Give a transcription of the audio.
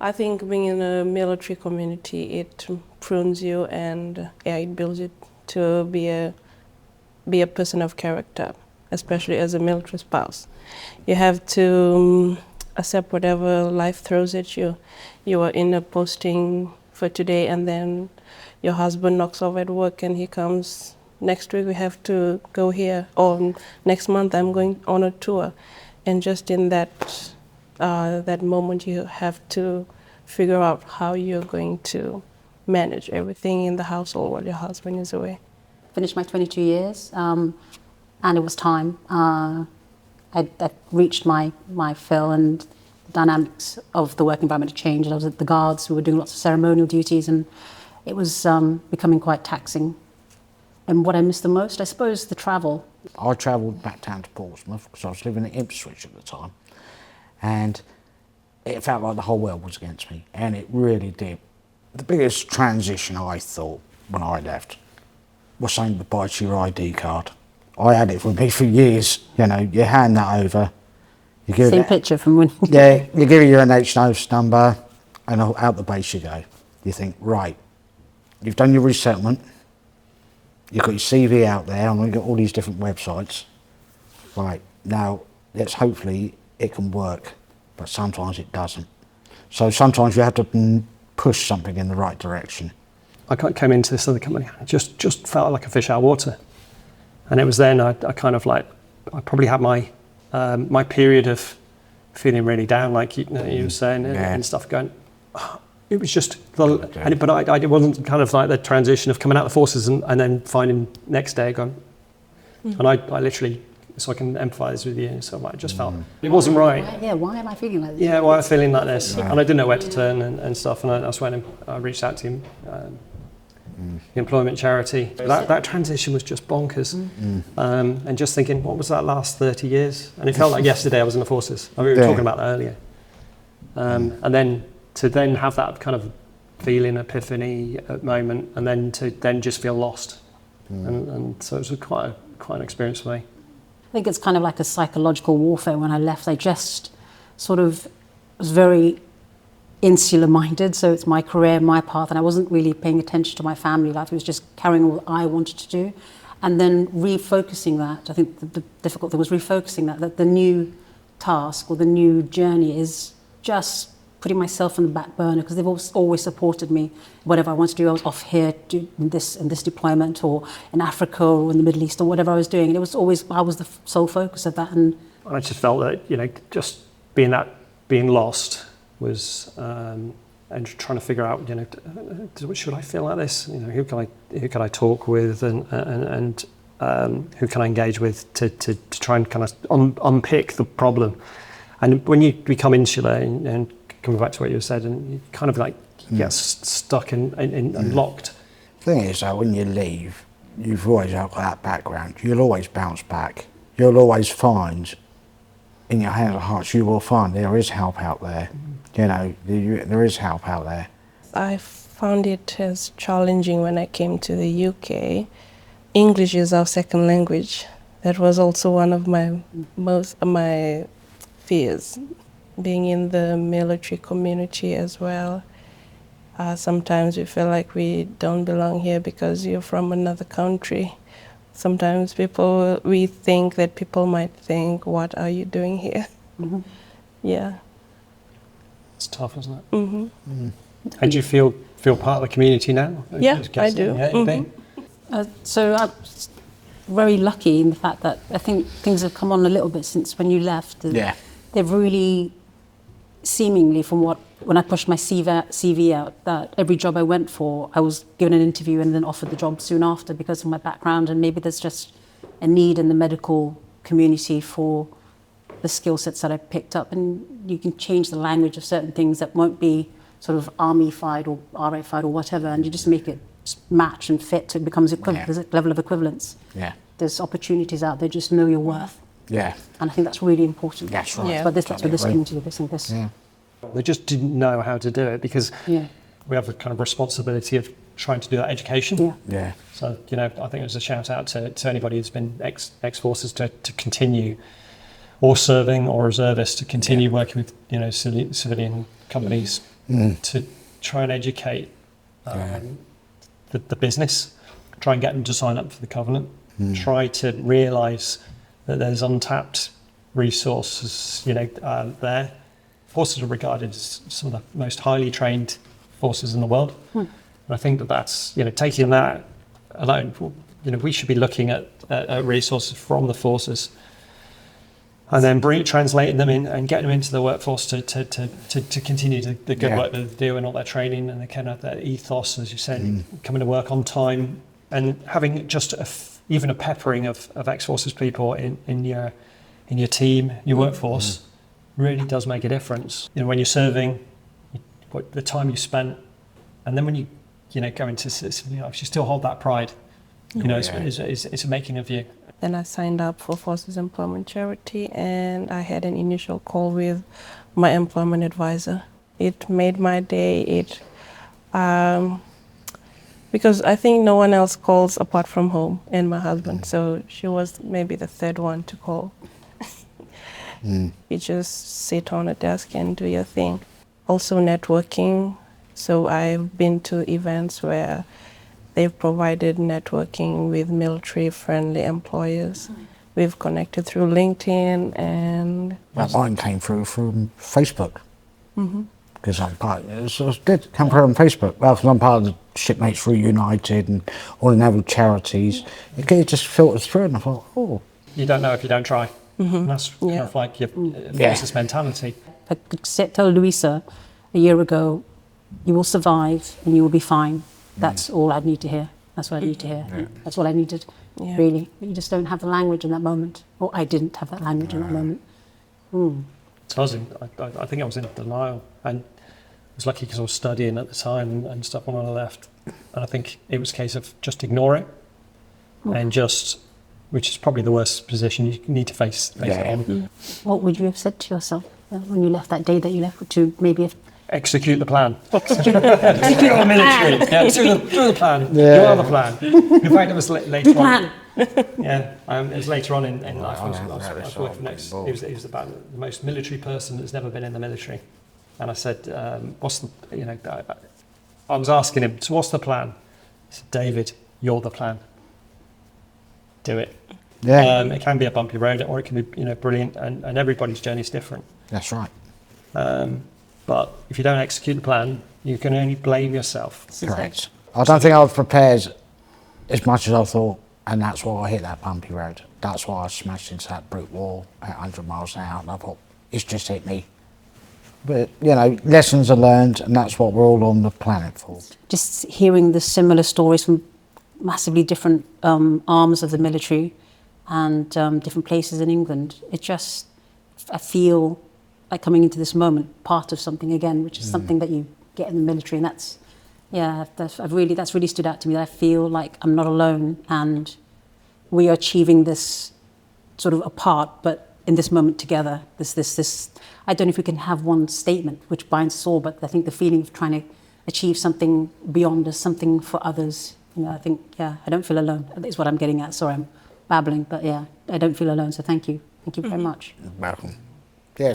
I think being in a military community, it prunes you and it builds you to be a person of character, especially as a military spouse. You have to accept whatever life throws at you. You are in a posting for today, and then your husband knocks off at work and he comes, next week we have to go here, or next month I'm going on a tour. And just in that moment you have to figure out how you're going to manage everything in the household while your husband is away. Finished my 22 years, and it was time. I'd reached my fill, and the dynamics of the work environment had changed. I was at the Guards, we were doing lots of ceremonial duties, and it was becoming quite taxing. And what I missed the most, I suppose, the travel. I travelled back down to Portsmouth because I was living in Ipswich at the time, and it felt like the whole world was against me, and it really did. The biggest transition, I thought, when I left was saying goodbye to your ID card. I had it with me for years. You know, you hand that over. You give Same picture from when... Yeah, you give it your NH number, and out the base you go. You think, right, you've done your resettlement, you've got your CV out there, and we've got all these different websites. Right, now, hopefully it can work, but sometimes it doesn't. So sometimes you have to push something in the right direction. I came into this other company, I just felt like a fish out of water. And it was then I kind of like, I probably had my my period of feeling really down, like you were saying, and stuff going, it was just, but it wasn't kind of like the transition of coming out of the forces and then finding next day going, and I literally, so I can empathise with you, so I just felt it wasn't right. Why am I feeling like this? Yeah, why am I feeling like this? And I didn't know where to turn and stuff, and that's when I reached out to him. The employment charity. That transition was just bonkers. And just thinking, what was that last 30 years? And it felt like yesterday I was in the forces. We were talking about that earlier. And then to then have that kind of feeling, epiphany moment, and then to then just feel lost. And so it was quite an experience for me. I think it's kind of like a psychological warfare. When I left, I just sort of was very insular minded, so it's my career, my path, and I wasn't really paying attention to my family life. It was just carrying what I wanted to do, and then refocusing that. I think the difficult thing was refocusing that the new task or the new journey is just putting myself on the back burner, because they've always supported me. Whatever I wanted to do, I was off here doing this deployment, or in Africa or in the Middle East, or whatever I was doing, and it was always, I was the sole focus of that. And I just felt that, just being lost was, and trying to figure out, should I feel like this? Who can I talk with, and who can I engage with to try and kind of unpick the problem. And when you become insular, and coming back to what you said, and you kind of like get stuck and locked. The thing is, though, when you leave, you've always got that background. You'll always bounce back. You'll always find, in your hands and hearts, you will find there is help out there. There is help out there. I found it as challenging when I came to the UK. English is our second language. That was also one of my fears, being in the military community as well. Sometimes we feel like we don't belong here because you're from another country. Sometimes we think that people might think, what are you doing here? Yeah. It's tough, isn't it? And do you feel part of the community now? Yeah, I do. Yeah, so I'm very lucky in the fact that I think things have come on a little bit since when you left. Yeah. They've really, seemingly, when I pushed my CV out, that every job I went for, I was given an interview and then offered the job soon after because of my background, and maybe there's just a need in the medical community for the skill sets that I picked up, and you can change the language of certain things that won't be sort of army-fied or RA-fied or whatever, and you just make it match and fit, so it becomes equivalent. There's a level of equivalence. Yeah. There's opportunities out there, just know your worth. Yeah. And I think that's really important. That's right. Yeah. But that's what this community, this and this. Yeah. They just didn't know how to do it because we have the kind of responsibility of trying to do that education. Yeah. Yeah. So, I think it was a shout out to anybody who's been ex-forces to continue, or serving or reservist, to continue working with, civilian companies to try and educate the business, try and get them to sign up for the covenant, try to realise that there's untapped resources, there. Forces are regarded as some of the most highly trained forces in the world. And I think that's, taking that alone, we should be looking at resources from the forces and then translating them in and getting them into the workforce to continue the good work that they do and all their training and the kind of their ethos, as you said, coming to work on time and having just even a peppering of ex-forces people in your team, your workforce, really does make a difference. When you're serving, the time you spent, and then when you go into civilian life, you still hold that pride. It's a making of you. Then I signed up for Forces Employment Charity, and I had an initial call with my employment advisor. It made my day. Because I think no one else calls apart from home and my husband, so she was maybe the third one to call. You just sit on a desk and do your thing. Also networking. So I've been to events where they've provided networking with military-friendly employers. We've connected through LinkedIn and... Well, mine came through from Facebook. Because I'm part it did come through on Facebook. Well, because I'm part of the Shipmates for United and all the naval charities. It just filters through and I thought, oh. You don't know if you don't try. And that's kind of like your forces mentality. I could tell Luisa a year ago, you will survive and you will be fine. That's all I need to hear. That's what I need to hear. That's all I needed, really. You just don't have the language in that moment. Or I didn't have that language in that moment. So I think I was in denial. And I was lucky because I was studying at the time and stuff when I left. And I think it was a case of just ignore it. And just, which is probably the worst position you need to face it on. What would you have said to yourself when you left that day that you left to maybe... Execute the plan. Execute the military. Do the plan. You are the plan. In fact, it was later on. It was later on in life. I was working next. He was about the most military person that's never been in the military. And I said, "What's the?" I was asking him, "So what's the plan?" He said, "David, you're the plan. Do it." Yeah. It can be a bumpy road, or it can be brilliant, and everybody's journey is different. That's right. But if you don't execute the plan, you can only blame yourself. Correct. I don't think I was prepared as much as I thought, and that's why I hit that bumpy road. That's why I smashed into that brick wall at 100 miles an hour, and I thought, it's just hit me. But, lessons are learned, and that's what we're all on the planet for. Just hearing the similar stories from massively different arms of the military and different places in England, I feel like coming into this moment, part of something again, which is something that you get in the military, and that's really stood out to me. That I feel like I'm not alone, and we are achieving this sort of apart, but in this moment together. This. I don't know if we can have one statement which binds us all, but I think the feeling of trying to achieve something beyond us, something for others. I think I don't feel alone. That is what I'm getting at. Sorry, I'm babbling, but I don't feel alone. So thank you very much. You're welcome. Yeah.